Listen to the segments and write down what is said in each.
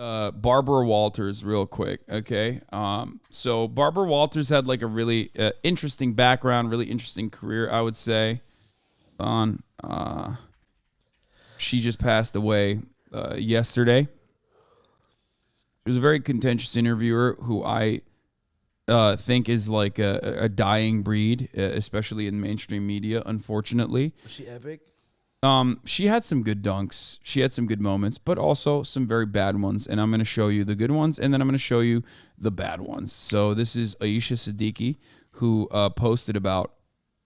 Barbara Walters real quick, okay? So Barbara Walters had like a really interesting background, really interesting career, I would say. She just passed away yesterday. She was a very contentious interviewer who I think is like a dying breed, especially in mainstream media, unfortunately. Was she epic? She had some good dunks. She had some good moments, but also some very bad ones. And I'm going to show you the good ones, and then I'm going to show you the bad ones. So this is Aisha Siddiqui, who posted about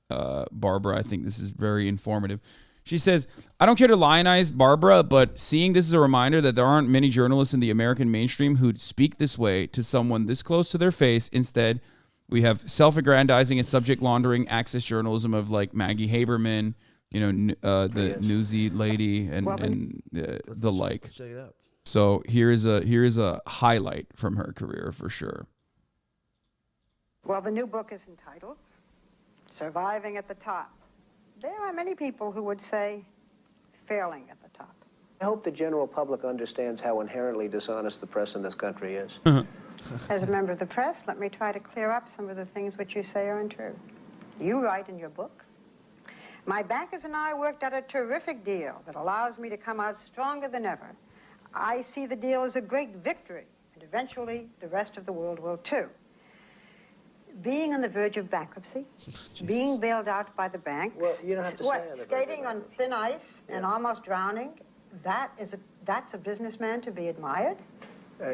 Barbara. I think this is very informative. She says, I don't care to lionize Barbara, but seeing this is a reminder that there aren't many journalists in the American mainstream who'd speak this way to someone this close to their face. Instead, we have self-aggrandizing and subject laundering access journalism of like Maggie Haberman, the Newsy lady and the like. Let's check it out. So here is a highlight from her career for sure. Well, the new book is entitled Surviving at the Top. There are many people who would say failing at the top. I hope the general public understands how inherently dishonest the press in this country is. As a member of the press, let me try to clear up some of the things which you say are untrue. You write in your book, my bankers and I worked out a terrific deal that allows me to come out stronger than ever. I see the deal as a great victory, and eventually the rest of the world will too. Being on the verge of bankruptcy, being bailed out by the banks, Well, you don't have to say on the verge of skating on thin ice and almost drowning, that's a businessman to be admired.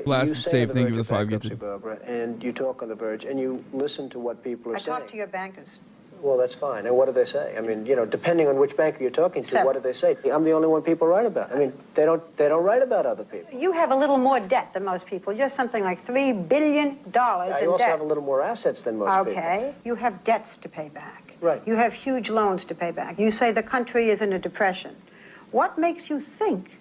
Blasted You say save, on the thank you verge for the of 5 bankruptcy, gifted. Barbara, and you talk on the verge, and you listen to what people are I saying. talked to your bankers. Well, that's fine. And what do they say? I mean, depending on which banker you're talking to, Seven. what do they say? I'm the only one people write about. I mean, they don't write about other people. You have a little more debt than most people. You're something like $3 billion I in also debt. have a little more assets than most people. Okay. You have debts to pay back. Right. You have huge loans to pay back. You say the country is in a depression. What makes you think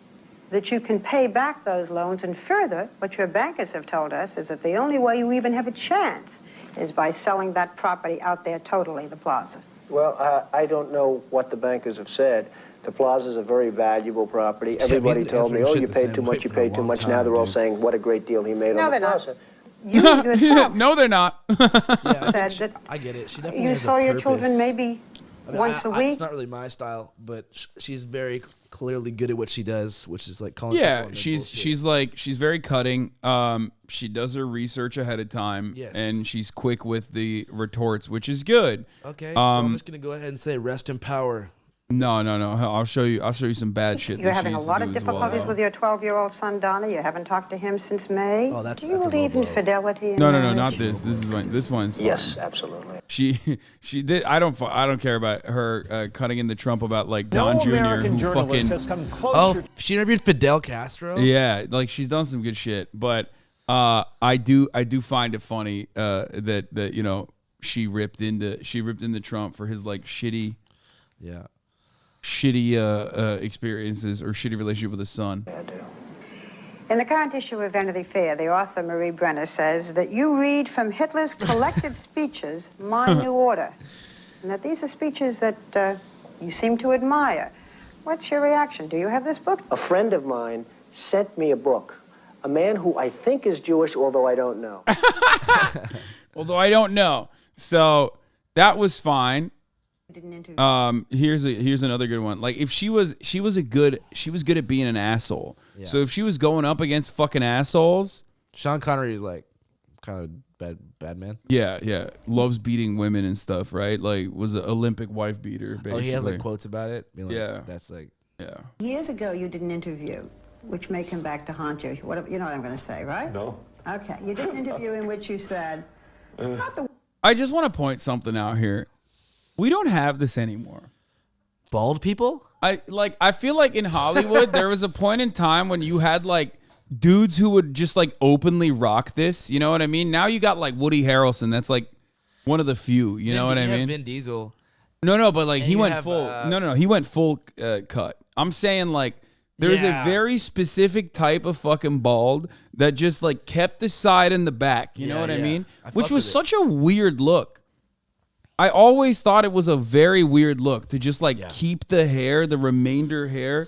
that you can pay back those loans? And further, what your bankers have told us is that the only way you even have a chance is by selling that property out there totally, the plaza. Well, I don't know what the bankers have said. The plaza's a very valuable property. Everybody told me, oh, you paid too much, you paid too much. Now they're all saying what a great deal he made No, on the they're not. plaza. You yourself No, they're not. Yeah, said that I get it. She definitely you has saw a your purpose. children maybe once a week. It's not really my style, but she's very clearly good at what she does, which is like calling. Yeah, people on their she's bullshit. she's very cutting. She does her research ahead of time, Yes. and she's quick with the retorts, which is good. Okay. So I'm just gonna go ahead and say rest in power. No. I'll show you some bad shit. You're that having she a used lot to of do as well, difficulties though. with your 12-year-old son, Donna. You haven't talked to him since May. Oh, that's- Do you that's a low believe in blow. fidelity? In No, marriage? not this. This one's fine. Yes, absolutely. She did. I don't care about her cutting in the Trump about like Don Jr. who fucking come closer. Oh, she interviewed Fidel Castro. yeah, like she's done some good shit. But I do find it funny that she ripped into Trump for his like shitty experiences or shitty relationship with his son. I do. In the current issue of Vanity Fair, the author Marie Brenner says that you read from Hitler's collective speeches, My New Order, and that these are speeches that you seem to admire. What's your reaction? Do you have this book? A friend of mine sent me a book. A man who I think is Jewish, although I don't know. Although I don't know. So that was fine. Didn't interview. Here's another good one. Like if she was good at being an asshole. Yeah. So if she was going up against fucking assholes, Sean Connery is like kind of bad man. yeah, loves beating women and stuff, right? Like was an Olympic wife beater, basically. Oh, he has like quotes about it. Being like, Yeah. That's like. Yeah. Years ago, you did an interview, which may come back to haunt you. You know what I'm going to say, right? No. Okay. You did an interview in which you said, not the I just want to point something out here. We don't have this anymore. Bald people? I feel like in Hollywood there was a point in time when you had like dudes who would just like openly rock this, you know what I mean? Now you got like Woody Harrelson, that's like one of the few, you know what I mean? Vin Diesel. No, but like And he you went have, full. No, he went full cut. I'm saying like there's Yeah. a very specific type of fucking bald that just like kept the side and the back. You know Yeah, what I yeah. mean? I Which fuck was with it. such a weird look. I always thought it was a very weird look to just like keep the hair, the remainder hair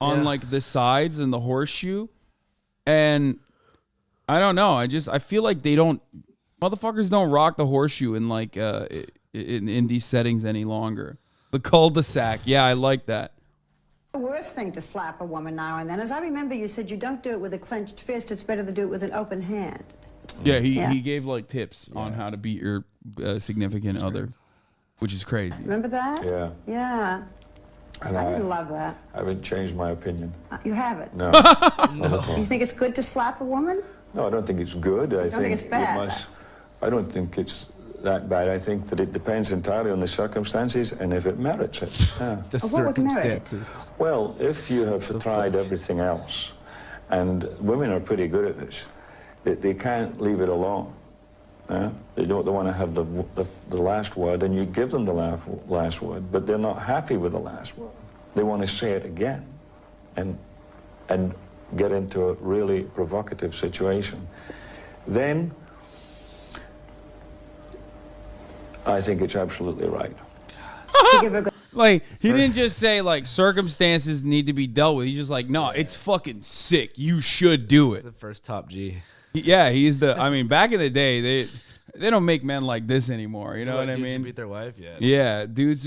on Yeah. like the sides and the horseshoe. And I don't know. I feel like motherfuckers don't rock the horseshoe in like in these settings any longer. The cul-de-sac. Yeah, I like that. The worst thing to slap a woman now and then. As I remember, you said you don't do it with a clenched fist. It's better to do it with an open hand. Yeah, he gave like tips on how to beat your significant other, which is crazy. Remember that? Yeah. Yeah. And I didn't love that. I haven't changed my opinion. You haven't? No. You think it's good to slap a woman? No, I don't think it's good. I think it's bad? I don't think it's that bad. I think that it depends entirely on the circumstances and if it merits it. Yeah. The what would merit it? circumstances. Well, if you have tried everything else, and women are pretty good at this, they can't leave it alone. They don't want to have the last word, and you give them the last word, but they're not happy with the last word. They want to say it again, and get into a really provocative situation. Then I think it's absolutely right. Like, he didn't just say, like, circumstances need to be dealt with. He's just like, no, it's fucking sick. You should do it. The first top G. Yeah, he's I mean, back in the day, they don't make men like this anymore. You know what I Dudes who mean? beat their wife, yeah. Yeah, dudes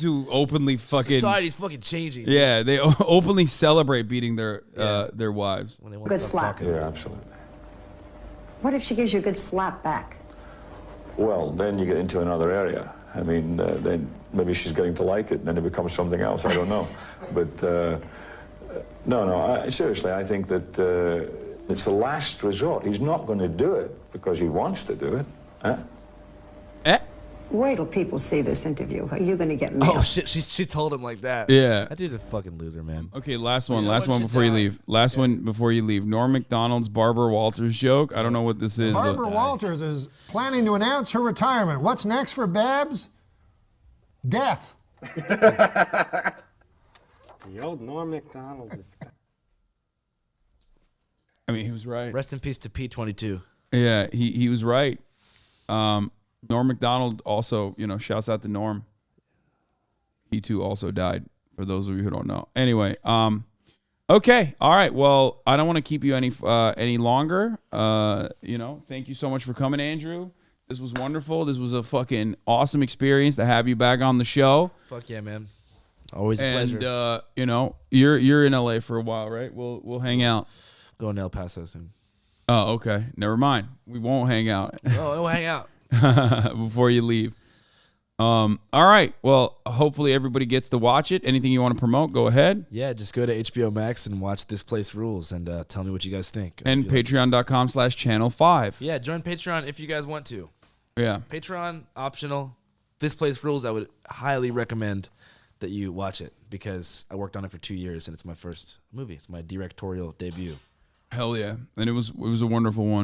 who openly fucking... Society's fucking changing. Yeah, they openly celebrate beating their wives. When they want Good to stop slap. talking. Yeah, absolutely. What if she gives you a good slap back? Well, then you get into another area. I mean, then maybe she's getting to like it, and then it becomes something else. I don't know. But seriously, I think that it's the last resort. He's not going to do it because he wants to do it. Wait till people see this interview. Are you going to get mail? Oh, shit. She told him like that. Yeah. That dude's a fucking loser, man. Okay, last one what before you leave. Last one before you leave. Norm Macdonald's Barbara Walters joke. I don't know what this is. Barbara Walters is planning to announce her retirement. What's next for Babs? Death. The old Norm Macdonald is... I mean, he was right. Rest in peace to P22. Yeah, he was right. Norm Macdonald also, shouts out to Norm. He too also died, for those of you who don't know. Anyway, okay. All right. Well, I don't want to keep you any longer. Thank you so much for coming, Andrew. This was wonderful. This was a fucking awesome experience to have you back on the show. Fuck yeah, man. Always a pleasure. And you're in LA for a while, right? We'll hang out. Going to El Paso soon. Oh, okay. Never mind. We won't hang out. Oh, we'll hang out. Before you leave. All right. Well, hopefully everybody gets to watch it. Anything you want to promote, go ahead. Yeah, just go to HBO Max and watch This Place Rules and tell me what you guys think. And patreon.com/channel5. Yeah, join Patreon if you guys want to. Yeah. Patreon, optional. This Place Rules, I would highly recommend that you watch it because I worked on it for 2 years and it's my first movie. It's my directorial debut. Hell yeah. And it was a wonderful one.